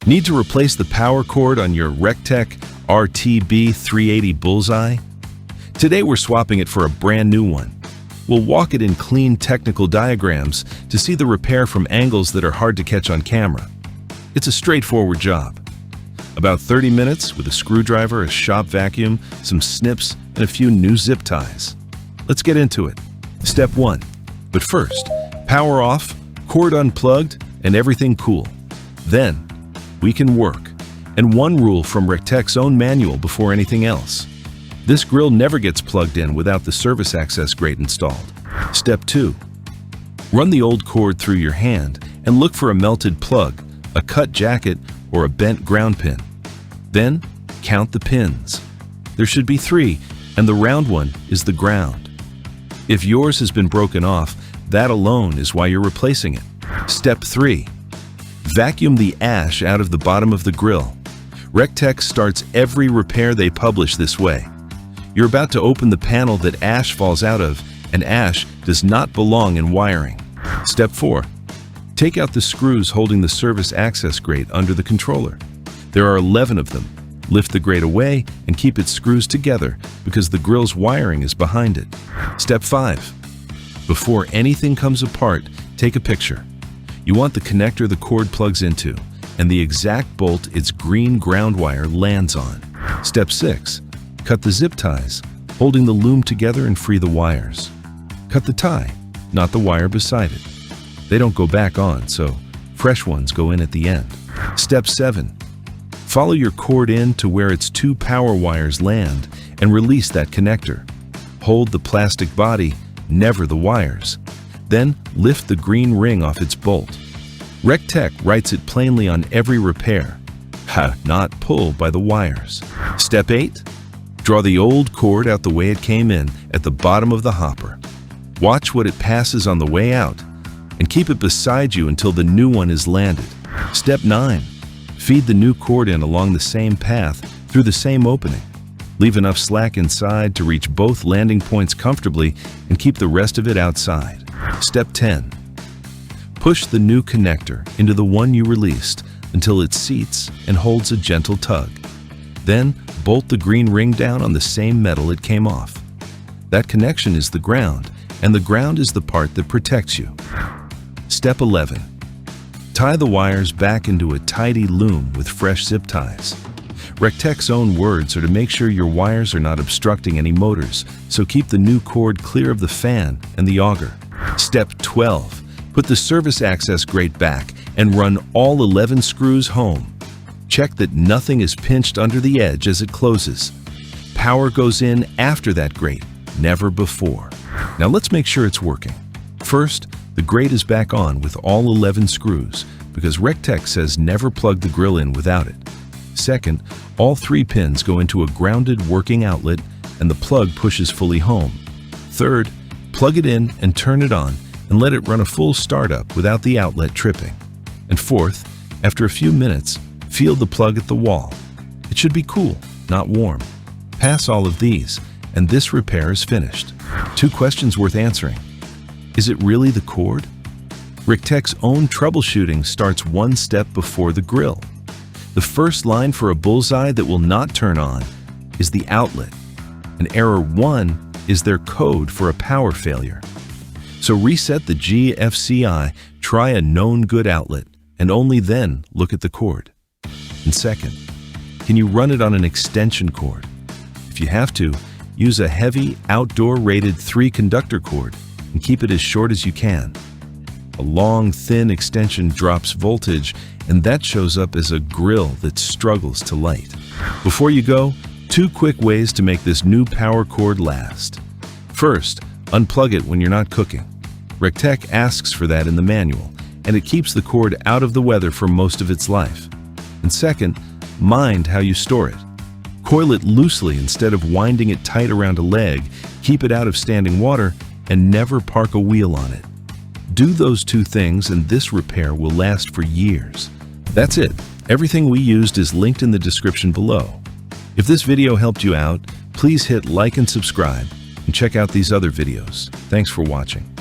Need to replace the power cord on your Recteq RT-B380 Bullseye? Today we're swapping it for a brand new one. We'll walk it in clean technical diagrams to see the repair from angles that are hard to catch on camera. It's a straightforward job. About 30 minutes with a screwdriver, a shop vacuum, some snips, and a few new zip ties. Let's get into it. Step 1. But first, power off, cord unplugged, and everything cool. Then, we can work. And one rule from Recteq's own manual before anything else. This grill never gets plugged in without the service access grate installed. Step 2. Run the old cord through your hand and look for a melted plug, a cut jacket, or a bent ground pin. Then, count the pins. There should be 3, and the round one is the ground. If yours has been broken off, that alone is why you're replacing it. Step 3. Vacuum the ash out of the bottom of the grill. Recteq starts every repair they publish this way. You're about to open the panel that ash falls out of, and ash does not belong in wiring. Step 4. Take out the screws holding the service access grate under the controller. There are 11 of them. Lift the grate away and keep its screws together because the grill's wiring is behind it. Step 5. Before anything comes apart, take a picture. You want the connector the cord plugs into and the exact bolt its green ground wire lands on. Step 6. Cut the zip ties, holding the loom together and free the wires. Cut the tie, not the wire beside it. They don't go back on, so fresh ones go in at the end. Step 7. Follow your cord in to where its 2 power wires land and release that connector. Hold the plastic body, never the wires. Then lift the green ring off its bolt. Recteq writes it plainly on every repair. Not pull by the wires. Step 8. Draw the old cord out the way it came in at the bottom of the hopper. Watch what it passes on the way out and keep it beside you until the new one is landed. Step 9. Feed the new cord in along the same path through the same opening. Leave enough slack inside to reach both landing points comfortably and keep the rest of it outside. Step 10. Push the new connector into the one you released until it seats and holds a gentle tug. Then bolt the green ring down on the same metal it came off. That connection is the ground, and the ground is the part that protects you. Step 11. Tie the wires back into a tidy loom with fresh zip ties. Recteq's own words are to make sure your wires are not obstructing any motors, so keep the new cord clear of the fan and the auger. Step 12. Put the service access grate back and run all 11 screws home. Check that nothing is pinched under the edge as it closes. Power goes in after that grate, never before. Now let's make sure it's working. First, the grate is back on with all 11 screws because Recteq says never plug the grill in without it. Second, all 3 pins go into a grounded working outlet and the plug pushes fully home. Third, plug it in and turn it on and let it run a full startup without the outlet tripping. And fourth, after a few minutes, feel the plug at the wall. It should be cool, not warm. Pass all of these, and this repair is finished. 2 questions worth answering. Is it really the cord? Recteq's own troubleshooting starts one step before the grill. The first line for a Bullseye that will not turn on is the outlet, and error 1 is their code for a power failure. So reset the GFCI, try a known good outlet, and only then look at the cord. And second, can you run it on an extension cord? If you have to, use a heavy, outdoor-rated 3-conductor cord and keep it as short as you can. A long, thin extension drops voltage, and that shows up as a grill that struggles to light. Before you go, 2 quick ways to make this new power cord last. First, unplug it when you're not cooking. Recteq asks for that in the manual, and it keeps the cord out of the weather for most of its life. And second, mind how you store it. Coil it loosely instead of winding it tight around a leg, keep it out of standing water, and never park a wheel on it. Do those 2 things and this repair will last for years. That's it. Everything we used is linked in the description below. If this video helped you out, please hit like and subscribe, and check out these other videos. Thanks for watching.